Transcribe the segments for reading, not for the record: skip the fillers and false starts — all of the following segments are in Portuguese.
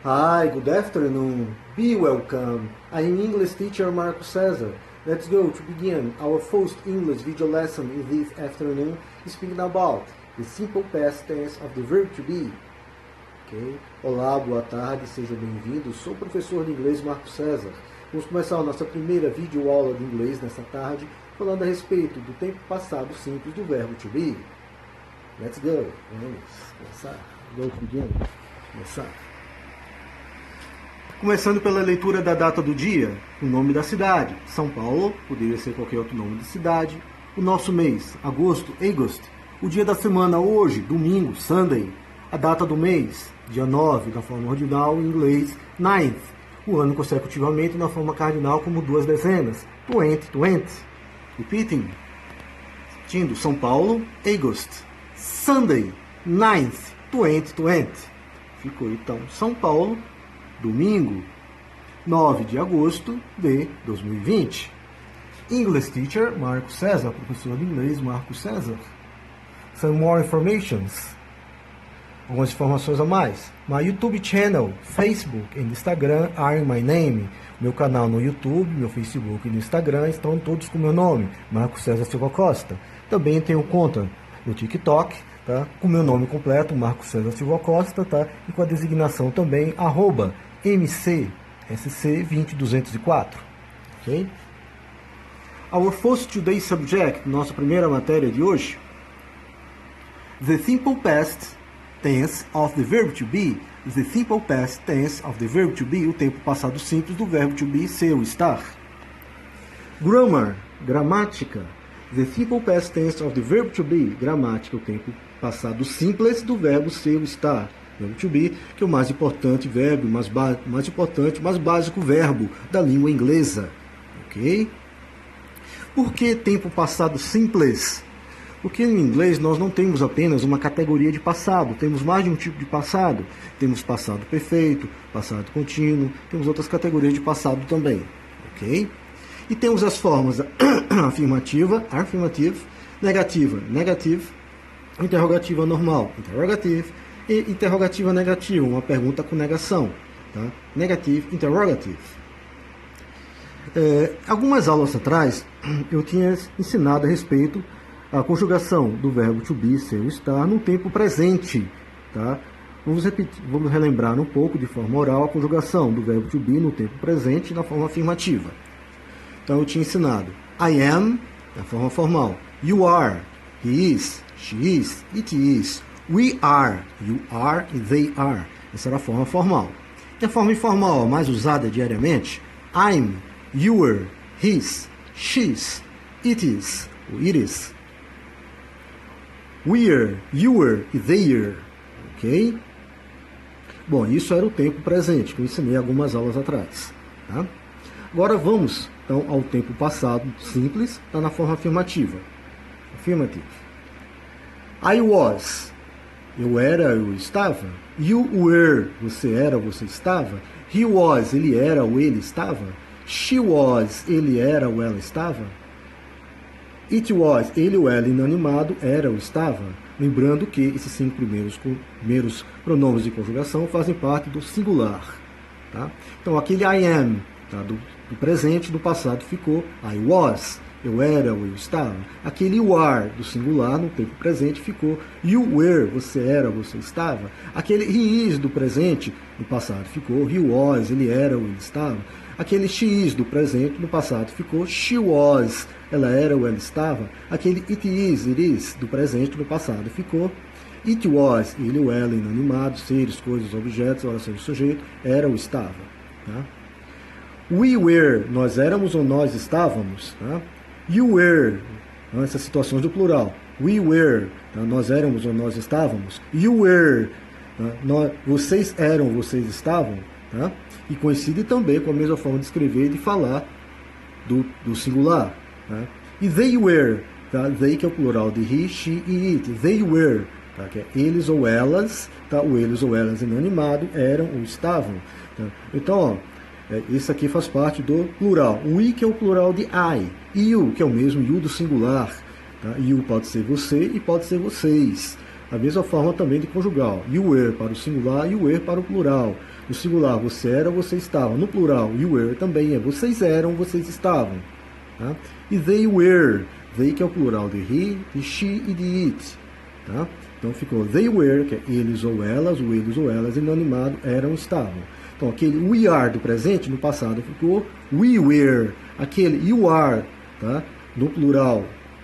Hi, good afternoon. Be welcome. I am English teacher Marco Cesar. Let's go to begin our first English video lesson in this afternoon, speaking about the simple past tense of the verb to be. Ok? Olá, boa tarde, sejam bem-vindos. Sou o professor de inglês Marco Cesar. Vamos começar a nossa primeira videoaula de inglês nessa tarde, falando a respeito do tempo passado simples do verbo to be. Let's go. Vamos começar. Go to begin. Começar. Começando pela leitura da data do dia, o nome da cidade, São Paulo, poderia ser qualquer outro nome de cidade, o nosso mês, agosto, August, o dia da semana, hoje, domingo, Sunday, a data do mês, dia 9, na forma ordinal, em inglês, 9th, o ano consecutivamente na forma cardinal como duas dezenas, 2020. Repeating, repetindo, São Paulo, August, Sunday, 9th, 2020. Ficou então São Paulo, domingo, 9 de agosto de 2020. English teacher, Marco Cesar, professor de inglês, Marco Cesar. Some more informations. Algumas informações a mais. My YouTube channel, Facebook e Instagram are my name. Meu canal no YouTube, meu Facebook e no Instagram estão todos com meu nome, Marco Cesar Silva Costa. Também tenho conta no TikTok, tá? Com meu nome completo, Marco Cesar Silva Costa, tá? E com a designação também, @MCSC20204. Ok? Our first today's subject, nossa primeira matéria de hoje. The simple past tense of the verb to be. The simple past tense of the verb to be, o tempo passado simples do verbo to be, ser ou estar. Grammar, gramática. The simple past tense of the verb to be, gramática, o tempo passado simples do verbo ser ou estar. Verbo to be, que é o mais importante verbo, mais básico verbo da língua inglesa. Ok? Por que tempo passado simples? Porque em inglês nós não temos apenas uma categoria de passado, temos mais de um tipo de passado. Temos passado perfeito, passado contínuo, temos outras categorias de passado também. Ok? E temos as formas afirmativa, affirmative, negativa, negative, interrogativa normal, interrogative, e interrogativa negativa, uma pergunta com negação. Tá? Negative, interrogative. Algumas aulas atrás, eu tinha ensinado a respeito da conjugação do verbo to be, ser ou estar, no tempo presente. Tá? Vamos relembrar um pouco, de forma oral, a conjugação do verbo to be no tempo presente na forma afirmativa. Então, eu tinha ensinado I am, na forma formal. You are, he is, she is, it is. We are, you are e they are. Essa era a forma formal. E a forma informal, mais usada diariamente, I'm, you are, his, she's, it is, it is. We are, you are e they are. Ok? Bom, isso era o tempo presente, que eu ensinei algumas aulas atrás. Tá? Agora vamos, então, ao tempo passado simples, está na forma afirmativa. Affirmative. I was. Eu era, eu estava. You were, você era, você estava. He was, ele era ou ele estava. She was, ele era ou ela estava. It was, ele ou ela inanimado, era ou estava. Lembrando que esses 5 primeiros pronomes de conjugação fazem parte do singular. Tá? Então, aquele I am, tá? do presente, do passado ficou I was. Eu era ou eu estava. Aquele you are do singular no tempo presente ficou you were, você era ou você estava. Aquele he is do presente no passado ficou he was, ele era ou ele estava. Aquele she is do presente no passado ficou she was, ela era ou ela estava. Aquele it is do presente no passado ficou it was, ele ou ela inanimado, seres, coisas, objetos, oração de sujeito, era ou estava. Tá? We were, nós éramos ou nós estávamos. Tá? You were, essas situações do plural. We were, tá? Nós éramos ou nós estávamos. You were, tá? Vocês eram, vocês estavam. Tá? E coincide também com a mesma forma de escrever e de falar do singular. Tá? E they were, tá? They, que é o plural de he, she e it. They were, tá? Que é eles ou elas, tá? O eles ou elas inanimado, eram ou estavam. Tá? Então, ó, isso aqui faz parte do plural. We, que é o plural de I. You, que é o mesmo you do singular. Tá? You pode ser você e pode ser vocês. A mesma forma também de conjugal. You were para o singular, you were para o plural. No singular, você era, você estava. No plural, you were também é vocês eram, vocês estavam. Tá? E they were. They, que é o plural de he, de she e de it. Tá? Então ficou they were, que é eles ou elas, o eles ou elas, inanimado, eram, estavam. Então aquele we are do presente, no passado ficou we were. Aquele you are, tá? No plural,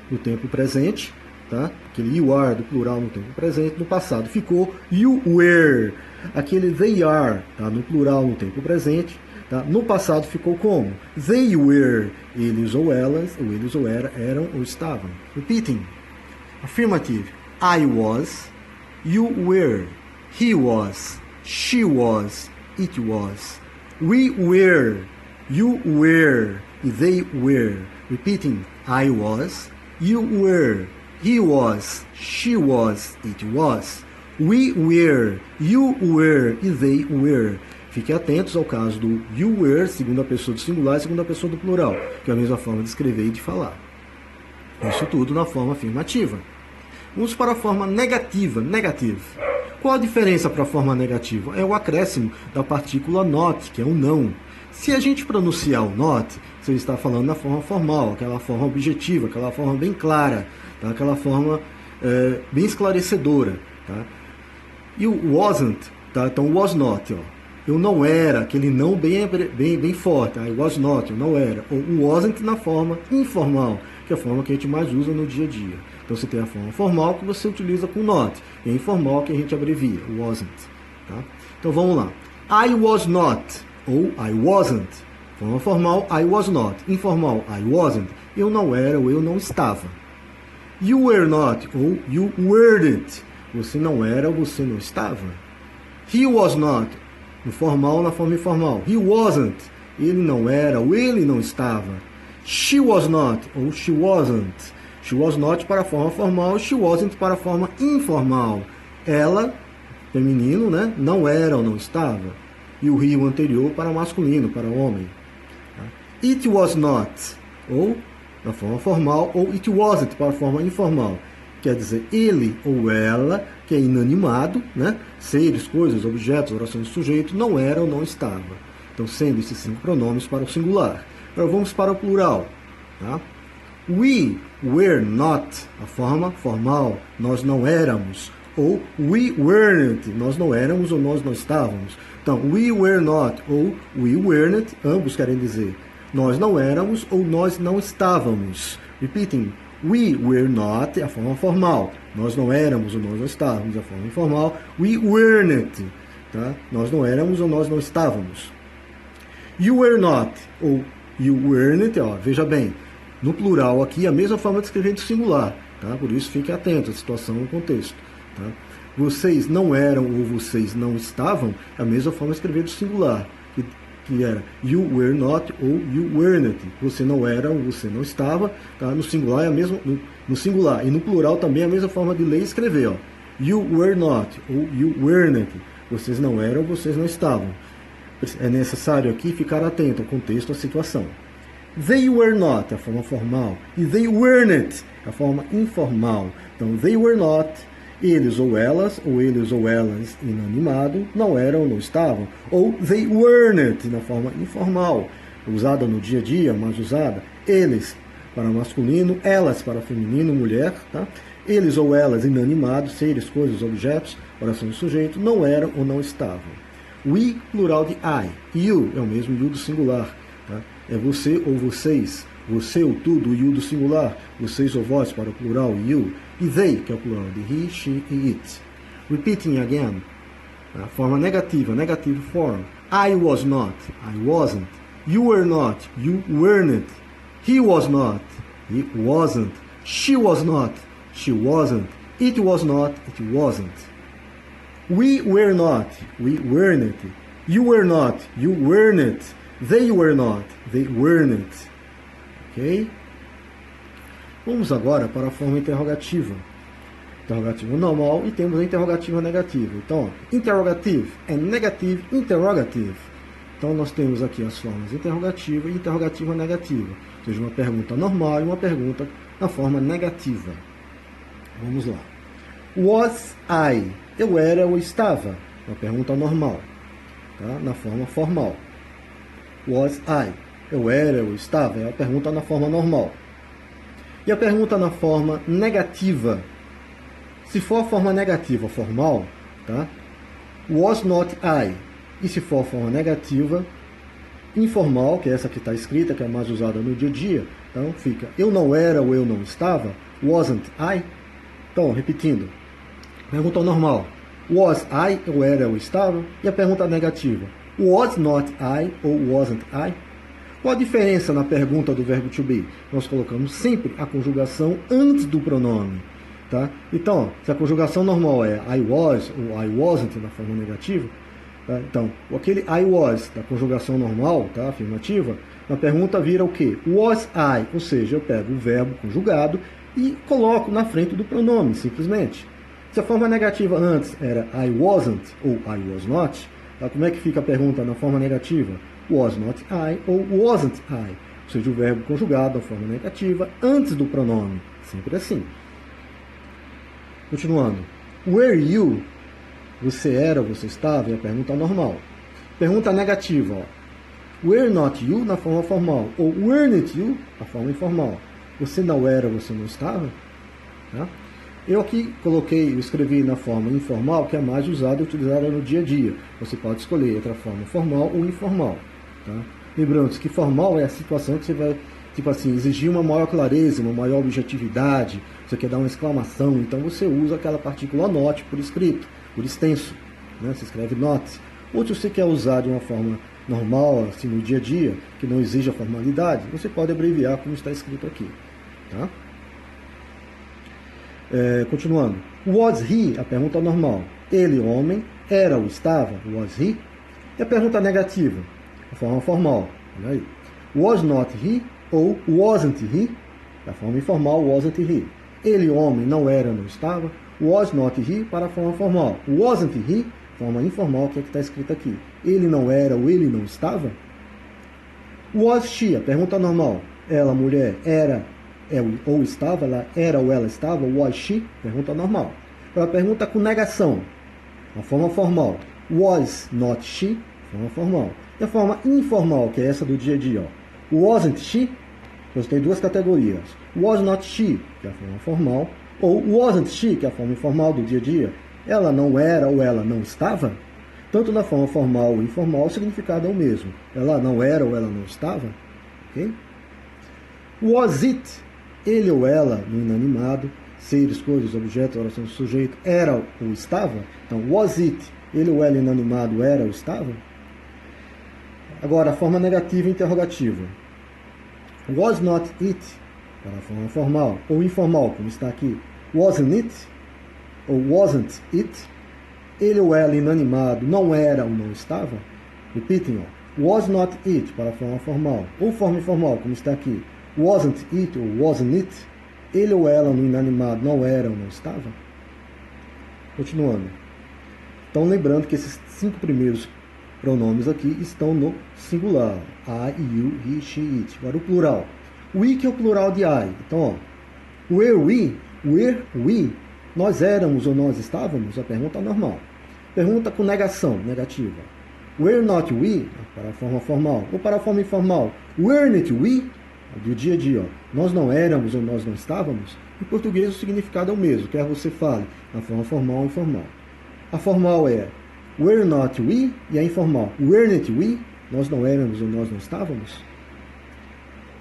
no tempo presente, tá? Aquele you are do plural no tempo presente, no passado ficou you were. Aquele they are, tá? No plural no tempo presente, tá? No passado ficou como? They were. Eles ou elas, ou eles ou eram ou estavam. Repeating. Affirmative. I was, you were, he was, she was, it was. We were, you were, they were. Repeating. I was, you were, he was, she was, it was. We were, you were, they were. Fiquem atentos ao caso do you were, segunda pessoa do singular e segunda pessoa do plural, que é a mesma forma de escrever e de falar. Isso tudo na forma afirmativa. Vamos para a forma negativa, negative. Qual a diferença para a forma negativa? É o acréscimo da partícula not, que é um não. Se a gente pronunciar o not, você está falando na forma formal, aquela forma objetiva, aquela forma bem clara, tá? Aquela forma bem esclarecedora. Tá? E o wasn't, tá? Então was not, ó. Eu não era, aquele não bem forte. I was not, eu não era. Ou o wasn't na forma informal, que é a forma que a gente mais usa no dia a dia. Então você tem a forma formal que você utiliza com not, e a informal que a gente abrevia, wasn't. Tá? Então vamos lá. I was not, ou I wasn't. Forma formal, I was not. Informal, I wasn't. Eu não era ou eu não estava. You were not, ou you weren't. Você não era ou você não estava. He was not. No formal, na forma informal. He wasn't. Ele não era ou ele não estava. She was not, ou she wasn't. She was not para a forma formal, she wasn't para a forma informal. Ela, feminino, né, não era ou não estava. E o he, o anterior, para masculino, para homem. It was not, ou na forma formal, ou it wasn't para a forma informal. Quer dizer, ele ou ela, que é inanimado, né, seres, coisas, objetos, orações de sujeito, não era ou não estava. Então, sendo esses 5 pronomes para o singular. Agora vamos para o plural. Tá? We were not, a forma formal, nós não éramos. Ou we weren't, nós não éramos ou nós não estávamos. Então, we were not ou we weren't, ambos querem dizer nós não éramos ou nós não estávamos. Repeating. We were not, a forma formal. Nós não éramos ou nós não estávamos, a forma informal. We weren't, tá? Nós não éramos ou nós não estávamos. You were not, ou you weren't, ó, veja bem, no plural aqui, a mesma forma de escrever do singular, tá? Por isso fique atento à situação e ao contexto. Tá? Vocês não eram ou vocês não estavam, é a mesma forma de escrever do singular, que era you were not ou you weren't. Você não era ou você não estava. Tá? No singular é a mesma, no singular e no plural também é a mesma forma de ler e escrever. Ó. You were not ou you weren't. Vocês não eram ou vocês não estavam. É necessário aqui ficar atento ao contexto, à situação. They were not, a forma formal, e they weren't, a forma informal. Então, they were not, eles ou elas inanimado, não eram ou não estavam. Ou they weren't, na forma informal, usada no dia a dia, mas usada, eles para masculino, elas para feminino, mulher, tá? Eles ou elas inanimados, seres, coisas, objetos, oração de sujeito, não eram ou não estavam. We, plural de I. You é o mesmo you do singular. Tá? É você ou vocês. Você ou tudo, o you do singular. Vocês ou vós para o plural, you. E they, que é o plural de he, she e it. Repeating again. A forma negativa, negative form. I was not, I wasn't. You were not, you weren't. He was not, he wasn't. She was not, she wasn't. It was not, it wasn't. We were not, we weren't. You were not, you weren't. They were not, they weren't. Ok? Vamos agora para a forma interrogativa. Interrogativo normal e temos a interrogativa negativa. Então, interrogative é negative interrogative. Então, nós temos aqui as formas interrogativa e interrogativa negativa. Ou seja, uma pergunta normal e uma pergunta na forma negativa. Vamos lá. Was I? Eu era ou estava? Uma pergunta normal, tá? Na forma formal. Was I? Eu era ou estava? É a pergunta na forma normal. E a pergunta na forma negativa? Se for a forma negativa formal, tá? Was not I? E se for a forma negativa informal, que é essa que está escrita, que é mais usada no dia a dia, então fica eu não era ou eu não estava, wasn't I? Então, repetindo, pergunta normal, was I, eu era ou estava? E a pergunta negativa, was not I ou wasn't I? Qual a diferença na pergunta do verbo to be? Nós colocamos sempre a conjugação antes do pronome. Tá? Então, se a conjugação normal é I was ou I wasn't na forma negativa, tá? Então, aquele I was da conjugação normal, tá? Afirmativa, na pergunta vira o quê? Was I, ou seja, eu pego o verbo conjugado e coloco na frente do pronome, simplesmente. Se a forma negativa antes era I wasn't ou I was not, tá? Como é que fica a pergunta na forma negativa? Was not I ou wasn't I, ou seja, o verbo conjugado na forma negativa antes do pronome, sempre assim. Continuando, were you? Você era, você estava? É a pergunta normal. Pergunta negativa, ó. Were not you na forma formal ou weren't you na forma informal. Você não era, você não estava? Tá? Eu aqui coloquei, eu escrevi na forma informal, que é a mais usada e utilizada no dia a dia. Você pode escolher entre a forma formal ou informal. Tá? Lembrando que formal é a situação que você vai, tipo assim, exigir uma maior clareza, uma maior objetividade, você quer dar uma exclamação, então você usa aquela partícula not por escrito, por extenso, né? Você escreve not. Ou se você quer usar de uma forma normal, assim, no dia a dia, que não exija formalidade, você pode abreviar como está escrito aqui. Tá? Continuando. Was he? A pergunta normal. Ele, homem, era ou estava? Was he? E a pergunta negativa? A forma formal. Olha aí. Was not he? Ou wasn't he? Da forma informal, wasn't he? Ele, homem, não era, não estava. Was not he? Para a forma formal. Wasn't he? Forma informal, que é que está escrito aqui. Ele não era ou ele não estava? Was she? A pergunta normal. Ela, mulher, era ou estava? Ela era ou ela estava? Was she? Pergunta normal. Para a pergunta com negação. A forma formal. Was not she? Forma formal. E a forma informal, que é essa do dia a dia. Ó. Wasn't she? Então, tem duas categorias. Was not she, que é a forma formal, ou wasn't she, que é a forma informal do dia a dia. Ela não era ou ela não estava? Tanto na forma formal ou informal, o significado é o mesmo. Ela não era ou ela não estava? Okay? Was it, ele ou ela, no inanimado, seres, coisas, objetos, oração do sujeito, era ou estava? Então, was it, ele ou ela inanimado, era ou estava? Agora, a forma negativa e interrogativa. Was not it, para a forma formal, ou informal, como está aqui. Wasn't it, ou wasn't it, ele ou ela inanimado não era ou não estava? Repetem, ó. Was not it, para a forma formal, ou forma informal, como está aqui. Wasn't it, ou wasn't it, ele ou ela no inanimado não era ou não estava? Continuando. Então, lembrando que esses 5 primeiros pronomes aqui estão no singular. I, you, he, she, it. Agora o plural. We, que é o plural de I. Então, ó, were we, nós éramos ou nós estávamos? A pergunta normal. Pergunta com negação, negativa. Were not we, para a forma formal. Ou para a forma informal. Weren't we, do dia a dia. Ó, nós não éramos ou nós não estávamos? Em português o significado é o mesmo, quer você fale na forma formal ou informal. A formal é were not we, e a informal, weren't we, nós não éramos ou nós não estávamos?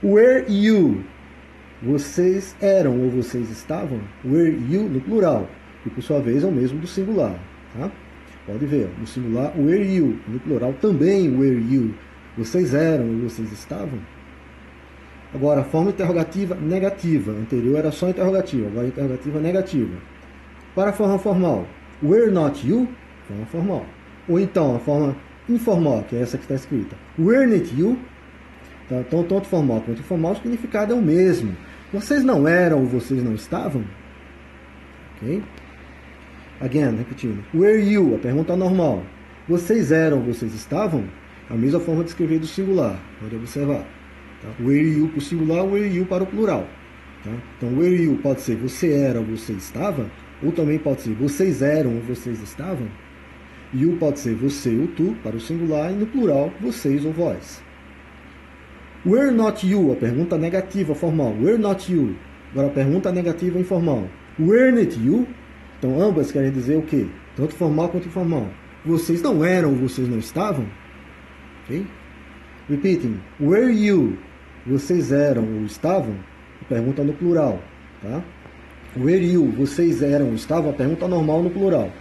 Were you, vocês eram ou vocês estavam? Were you, no plural, que por sua vez é o mesmo do singular. Tá? Pode ver, no singular, were you, no plural também were you, vocês eram ou vocês estavam? Agora, a forma interrogativa negativa, anterior era só interrogativa, agora interrogativa negativa. Para a forma formal, were not you, forma formal. Ou então, a forma informal, que é essa que está escrita. Weren't you? Então, tanto formal quanto informal, o significado é o mesmo. Vocês não eram ou vocês não estavam? Ok? Again, repetindo. Were you? A pergunta normal. Vocês eram ou vocês estavam? A mesma forma de escrever do singular. Pode observar. Tá? Were you para o singular, were you para o plural. Tá? Então, were you pode ser você era ou você estava? Ou também pode ser vocês eram ou vocês estavam. You pode ser você ou tu, para o singular, e no plural, vocês ou vós. Were not you, a pergunta negativa formal. Were not you. Agora a pergunta negativa informal. Weren't you? Então ambas querem dizer o quê? Tanto formal quanto informal. Vocês não eram ou vocês não estavam? Ok? Repeating. Were you? Vocês eram ou estavam? A pergunta no plural. Tá? Were you? Vocês eram ou estavam? A pergunta normal no plural.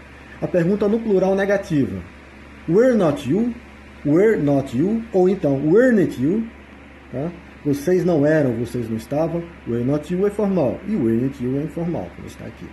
A pergunta no plural negativa. Were not you? Were not you? Ou então, weren't you? Tá? Vocês não eram, vocês não estavam. Were not you é formal. E weren't you é informal, como está aqui.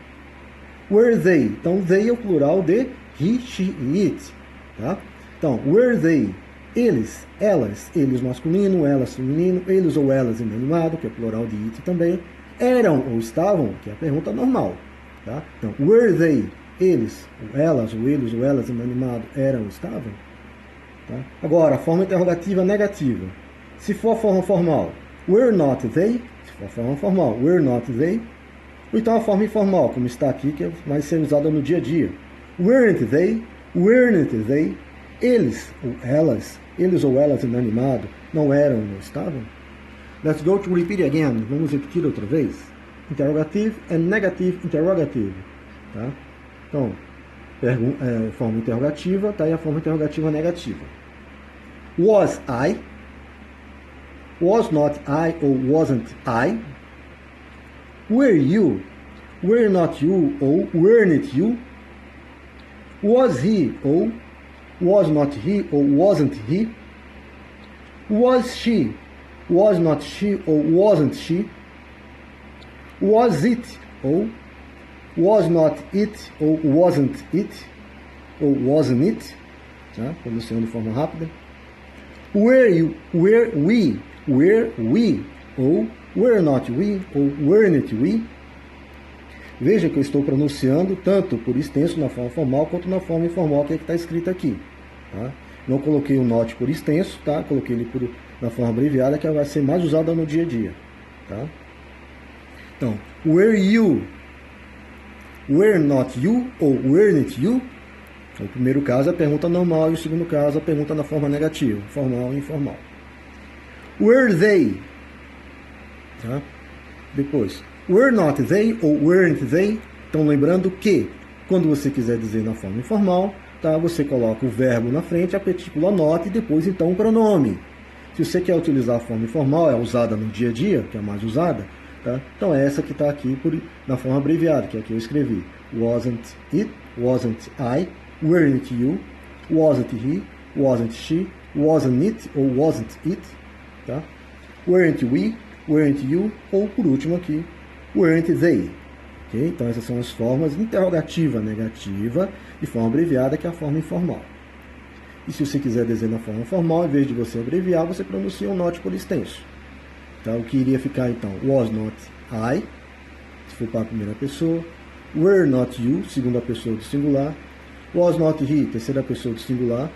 Were they? Então, they é o plural de he, she e it. Tá? Então, were they? Eles, elas, eles masculino, elas feminino, eles ou elas inanimado, que é plural de it também. Eram ou estavam, que é a pergunta normal. Tá? Então, were they? Eles, ou elas, ou eles ou elas inanimado, eram ou estavam. Tá? Agora, a forma interrogativa negativa. Se for a forma formal, were not they? Se for a forma formal, were not they? Ou então a forma informal, como está aqui, que vai ser usada no dia a dia. Weren't they? Weren't they? Eles ou elas inanimado, não eram ou não estavam? Let's go to repeat again. Vamos repetir outra vez. Interrogative and negative interrogative. Tá? Então, forma interrogativa, tá aí a forma interrogativa negativa. Was I? Was not I or wasn't I? Were you? Were not you or weren't you? Was he or was not he or wasn't he? Was she? Was not she or wasn't she? Was it or was not it or wasn't it? Or wasn't it? Tá? Pronunciando de forma rápida. Were we? Ou were not we? Ou weren't we? Veja que eu estou pronunciando tanto por extenso na forma formal quanto na forma informal que está escrito aqui. Tá? Não coloquei o not por extenso, tá? Coloquei ele na forma abreviada, que vai ser mais usada no dia a dia. Tá? Então, were you? Were not you? Ou weren't you? O primeiro caso é a pergunta normal e o segundo caso é a pergunta na forma negativa, formal e informal. Were they? Tá? Depois, were not they ou weren't they? Então, lembrando que, quando você quiser dizer na forma informal, tá, você coloca o verbo na frente, a partícula not e depois, então, o pronome. Se você quer utilizar a forma informal, é usada no dia a dia, que é a mais usada, tá? Então, é essa que está aqui na forma abreviada, que é a que eu escrevi. Wasn't it, wasn't I, weren't you, wasn't he, wasn't she, wasn't it ou wasn't it, tá? Weren't we, weren't you, ou por último aqui, weren't they. Okay? Então essas são as formas interrogativa, negativa e forma abreviada, que é a forma informal. E se você quiser dizer na forma formal, em vez de você abreviar, você pronuncia um not por extenso. Tá? O que iria ficar então, was not I, se for para a primeira pessoa, were not you, segunda pessoa do singular, was not he, terceira pessoa do singular,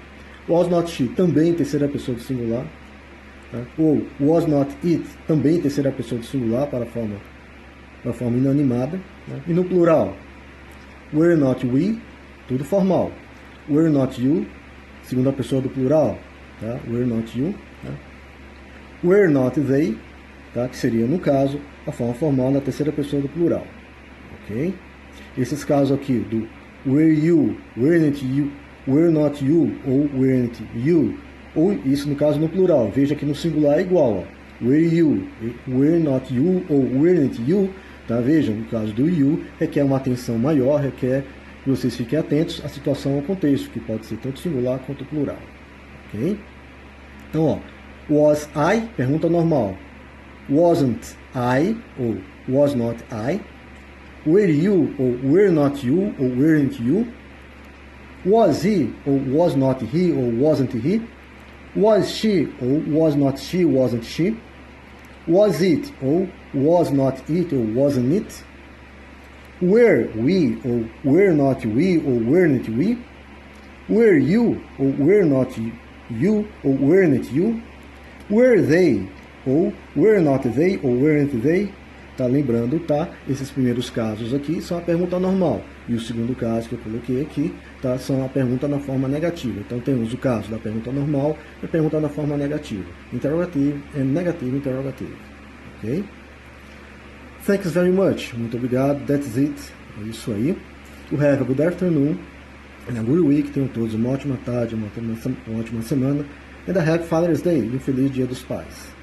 was not she, também terceira pessoa do singular, tá? Ou was not it, também terceira pessoa do singular para a forma inanimada, né? E no plural, were not we, tudo formal, were not you, segunda pessoa do plural, tá? Were not you, tá? Were not they, tá? Que seria no caso a forma formal na terceira pessoa do plural, ok? Esses casos aqui do were you, weren't you, were not you ou weren't you, ou isso no caso no plural, veja que no singular é igual, ó. Were you, were not you ou weren't you, tá? Veja, no caso do you, requer uma atenção maior, requer que vocês fiquem atentos à situação ou contexto, que pode ser tanto singular quanto plural, ok? Então, ó, was I, pergunta normal, wasn't I ou was not I, were you ou were not you ou weren't you, was he ou was not he ou wasn't he, was she ou was not she, wasn't she, was it ou was not it ou wasn't it, were we ou were not we ou weren't we, were you ou were not you ou weren't you, were they ou were not they ou weren't they, Tá, lembrando, tá? Esses primeiros casos aqui são a pergunta normal. E o segundo caso que eu coloquei aqui, tá? São a pergunta na forma negativa. Então temos o caso da pergunta normal e a pergunta na forma negativa. Interrogative and negative interrogative. Ok? Thanks very much. Muito obrigado. That's it. É isso aí. You have a good afternoon and a good week. Tenham todos uma ótima tarde, uma ótima semana. And a happy Father's Day. E um feliz Dia dos Pais.